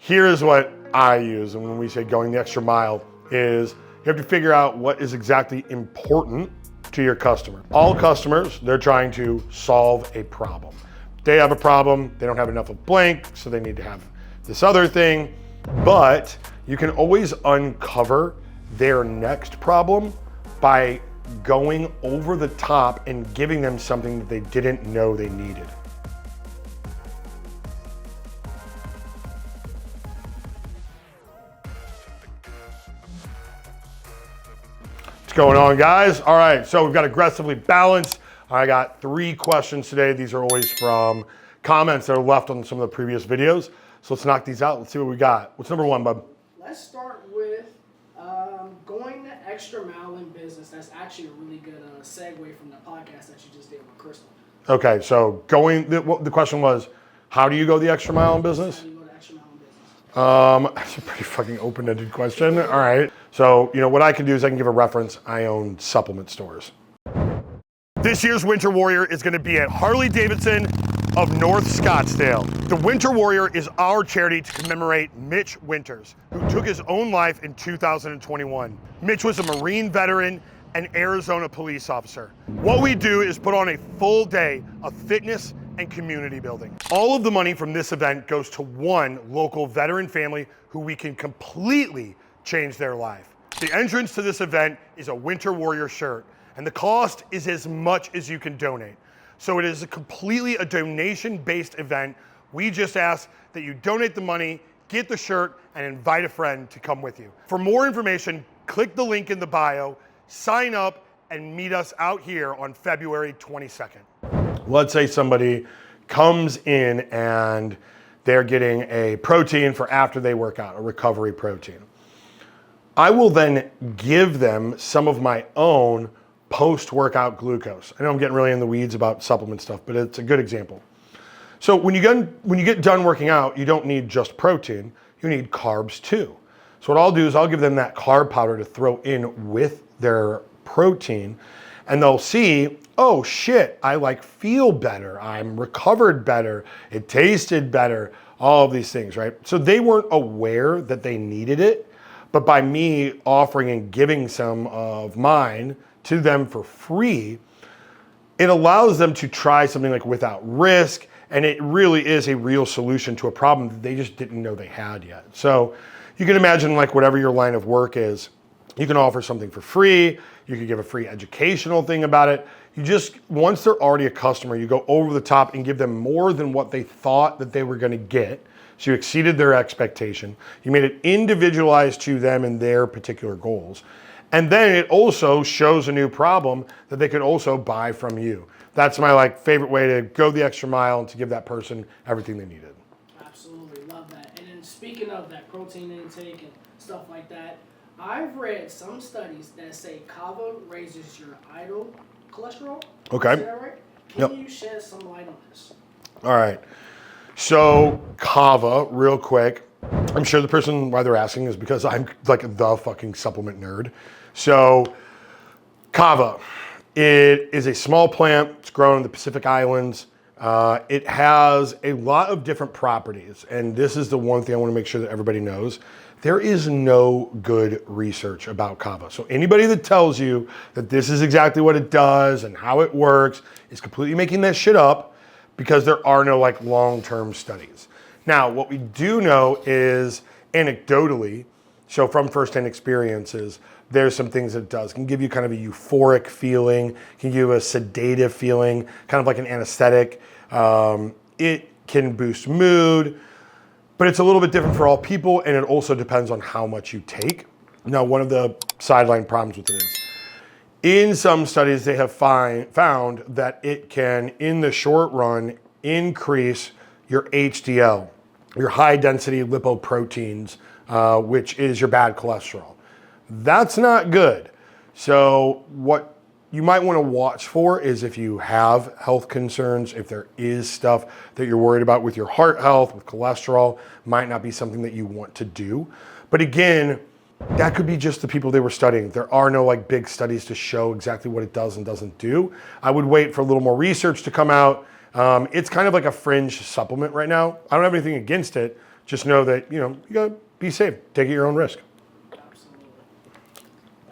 Here is what I use, and when we say going the extra mile, is you have to figure out what is exactly important to your customer. All customers, they're trying to solve a problem. They have a problem, they don't have enough of blank, so they need to have this other thing, but you can always uncover their next problem by going over the top and giving them something that they didn't know they needed. What's going on, guys? All right, so we've got aggressively balanced. I got 3 questions today. These are always from comments that are left on some of the previous videos. So let's knock these out. Let's see what we got. What's number 1, bub? Let's start with going the extra mile in business. That's actually a really good segue from the podcast that you just did with Crystal. Okay, so the question was, how do you go the extra mile in business? How do you go the extra mile in business? That's a pretty fucking open-ended question. All right. So, what I can do is I can give a reference. I own supplement stores. This year's Winter Warrior is going to be at Harley-Davidson of North Scottsdale. The Winter Warrior is our charity to commemorate Mitch Winters, who took his own life in 2021. Mitch was a Marine veteran and Arizona police officer. What we do is put on a full day of fitness and community building. All of the money from this event goes to one local veteran family who we can completely change their life. The entrance to this event is a Winter Warrior shirt, and the cost is as much as you can donate. So it is completely a donation-based event. We just ask that you donate the money, get the shirt, and invite a friend to come with you. For more information, click the link in the bio, sign up, and meet us out here on February 22nd. Let's say somebody comes in and they're getting a protein for after they work out, a recovery protein. I will then give them some of my own post-workout glucose. I know I'm getting really in the weeds about supplement stuff, but it's a good example. So when you get done working out, you don't need just protein, you need carbs too. So what I'll do is I'll give them that carb powder to throw in with their protein, and they'll see, oh shit, I feel better, I'm recovered better, it tasted better, all of these things, right? So they weren't aware that they needed it, but by me offering and giving some of mine to them for free, it allows them to try something without risk, and it really is a real solution to a problem that they just didn't know they had yet. So you can imagine whatever your line of work is, you can offer something for free, you can give a free educational thing about it. You just, once they're already a customer, you go over the top and give them more than what they thought that they were gonna get. So you exceeded their expectation. You made it individualized to them and their particular goals. And then it also shows a new problem that they could also buy from you. That's my favorite way to go the extra mile and to give that person everything they needed. Absolutely, love that. And then speaking of that protein intake and stuff like that, I've read some studies that say KAVA raises your idle cholesterol. Okay. Is that right? Can you shed some light on this? All right. So KAVA, real quick, I'm sure the person why they're asking is because I'm the fucking supplement nerd. So KAVA, it is a small plant. It's grown in the Pacific Islands. It has a lot of different properties. And this is the one thing I want to make sure that everybody knows. There is no good research about KAVA. So anybody that tells you that this is exactly what it does and how it works is completely making that shit up, because there are no long-term studies. Now, what we do know is anecdotally, so from firsthand experiences, there's some things that it does. It can give you kind of a euphoric feeling, can give you a sedative feeling, kind of like an anesthetic. It can boost mood, but it's a little bit different for all people, and it also depends on how much you take. Now, one of the sideline problems with it is, in some studies, they have found that it can, in the short run, increase your HDL, your high density lipoproteins, which is your bad cholesterol. That's not good. So what you might want to watch for is if you have health concerns, if there is stuff that you're worried about with your heart health, with cholesterol, might not be something that you want to do. But again, that could be just the people they were studying. There are no big studies to show exactly what it does and doesn't do. I would wait for a little more research to come out. It's kind of like a fringe supplement right now. I don't have anything against it. just know that, you gotta be safe. Take it at your own risk. Absolutely.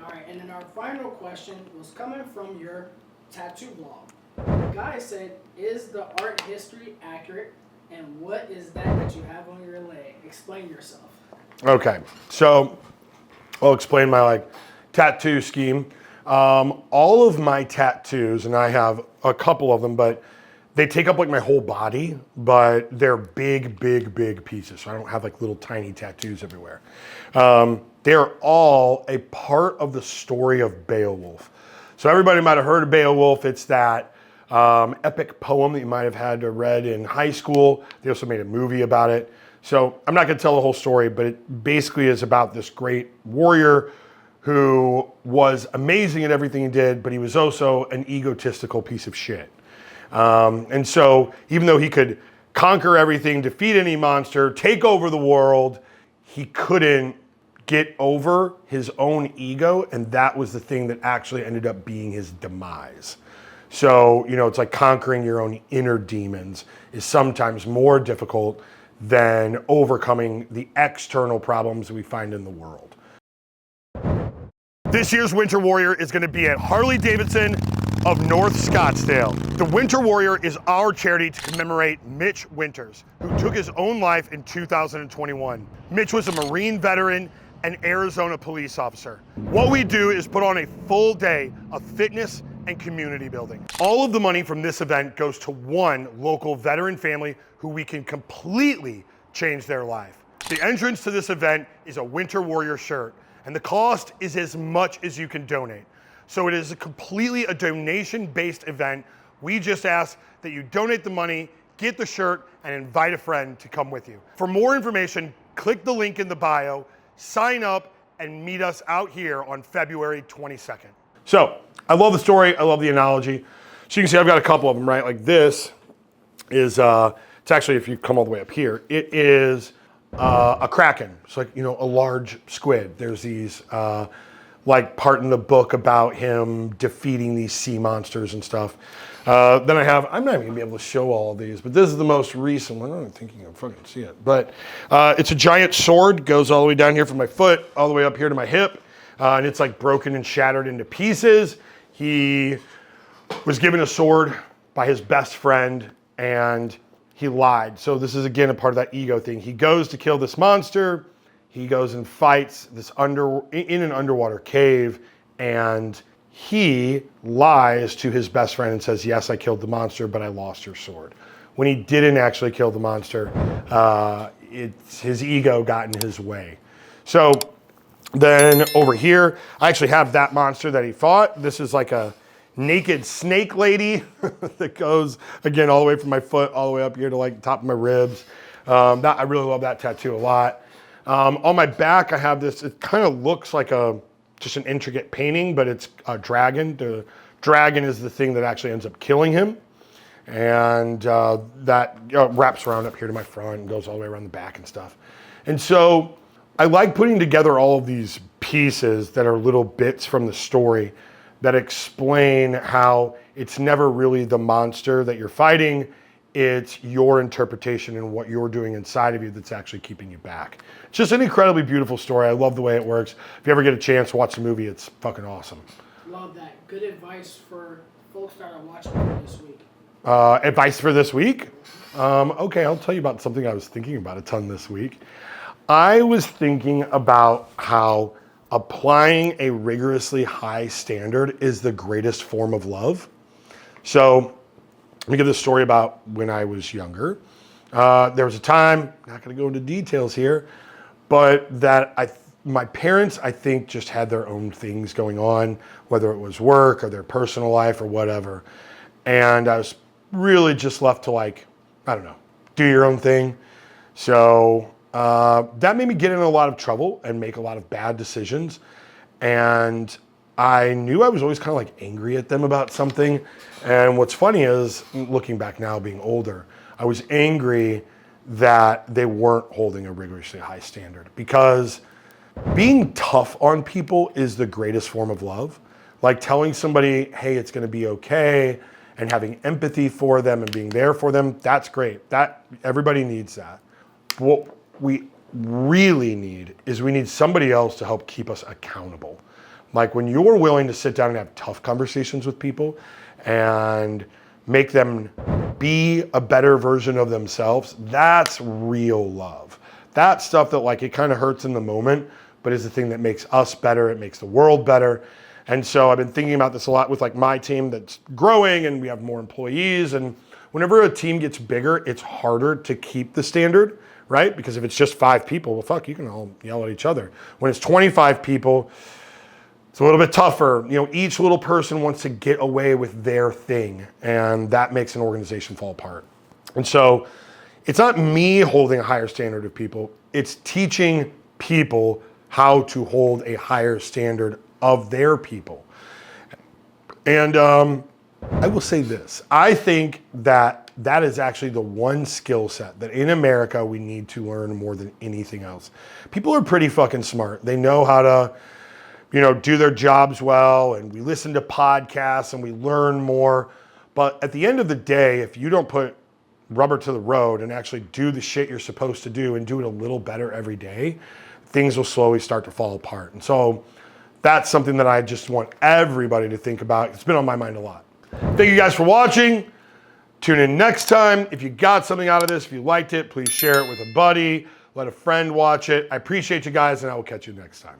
All right, and then our final question was coming from your tattoo blog. The guy said, is the art history accurate? And what is that you have on your leg? Explain yourself. Okay, so I'll explain my tattoo scheme. All of my tattoos, and I have a couple of them, but they take up my whole body, but they're big, big, big pieces. So I don't have little tiny tattoos everywhere. They're all a part of the story of Beowulf. So everybody might have heard of Beowulf. It's that epic poem that you might have had to read in high school. They also made a movie about it. So I'm not going to tell the whole story, but it basically is about this great warrior who was amazing at everything he did, but he was also an egotistical piece of shit. And so even though he could conquer everything, defeat any monster, take over the world, he couldn't get over his own ego, and that was the thing that actually ended up being his demise. So, it's like conquering your own inner demons is sometimes more difficult than overcoming the external problems we find in the world. This year's Winter Warrior is going to be at Harley-Davidson of North Scottsdale. The Winter Warrior is our charity to commemorate Mitch Winters, who took his own life in 2021. Mitch was a Marine veteran and Arizona police officer. What we do is put on a full day of fitness and community building. All of the money from this event goes to one local veteran family who we can completely change their life. The entrance to this event is a Winter Warrior shirt, and the cost is as much as you can donate. So it is completely a donation-based event. We just ask that you donate the money, get the shirt, and invite a friend to come with you. For more information, click the link in the bio, sign up, and meet us out here on February 22nd. So, I love the story, I love the analogy. So you can see I've got a couple of them, right? Like this is, it's actually, if you come all the way up here, it is a kraken. It's like, a large squid. There's these, part in the book about him defeating these sea monsters and stuff. Then I'm not even gonna be able to show all of these, but this is the most recent one. I don't think you can fucking see it, but it's a giant sword, goes all the way down here from my foot, all the way up here to my hip, and it's broken and shattered into pieces. He was given a sword by his best friend, and he lied. So this is again a part of that ego thing. He goes to kill this monster. He goes and fights this in an underwater cave, and he lies to his best friend and says, yes, I killed the monster, but I lost your sword. When he didn't actually kill the monster, his ego got in his way. So then over here, I actually have that monster that he fought. This is like a naked snake lady that goes, again, all the way from my foot, all the way up here to the top of my ribs. I really love that tattoo a lot. On my back, I have this, it kind of looks like just an intricate painting, but it's a dragon. The dragon is the thing that actually ends up killing him. And that wraps around up here to my front and goes all the way around the back and stuff. And so I like putting together all of these pieces that are little bits from the story that explain how it's never really the monster that you're fighting. It's your interpretation and what you're doing inside of you that's actually keeping you back. It's just an incredibly beautiful story. I love the way it works. If you ever get a chance to watch the movie, it's fucking awesome. Love that. Good advice for folks that are watching this week. Advice for this week? Okay, I'll tell you about something I was thinking about a ton this week. I was thinking about how applying a rigorously high standard is the greatest form of love. So, let me give this story about when I was younger. There was a time, not going to go into details here, but that my parents, I think, just had their own things going on, whether it was work or their personal life or whatever. And I was really just left to do your own thing. So that made me get in a lot of trouble and make a lot of bad decisions. And I knew I was always kind of angry at them about something. And what's funny is, looking back now, being older, I was angry that they weren't holding a rigorously high standard, because being tough on people is the greatest form of love. Like telling somebody, hey, it's going to be okay, and having empathy for them and being there for them, that's great. That everybody needs that. we really need is we need somebody else to help keep us accountable. Like when you're willing to sit down and have tough conversations with people and make them be a better version of themselves, that's real love. That's stuff that like it kind of hurts in the moment, but is the thing that makes us better. It makes the world better. And so I've been thinking about this a lot with like my team that's growing and we have more employees. And whenever a team gets bigger, it's harder to keep the standard, right? Because if it's just 5 people, well, fuck, you can all yell at each other. When it's 25 people, it's a little bit tougher. You know, each little person wants to get away with their thing, and that makes an organization fall apart. And so it's not me holding a higher standard of people, it's teaching people how to hold a higher standard of their people. And I will say this, I think that that is actually the one skill set that in America we need to learn more than anything else. People are pretty fucking smart. They know how to, you know, do their jobs well, and we listen to podcasts and we learn more. But at the end of the day, if you don't put rubber to the road and actually do the shit you're supposed to do and do it a little better every day, things will slowly start to fall apart. And so that's something that I just want everybody to think about. It's been on my mind a lot. Thank you guys for watching. Tune in next time. If you got something out of this, if you liked it, please share it with a buddy. Let a friend watch it. I appreciate you guys, and I will catch you next time.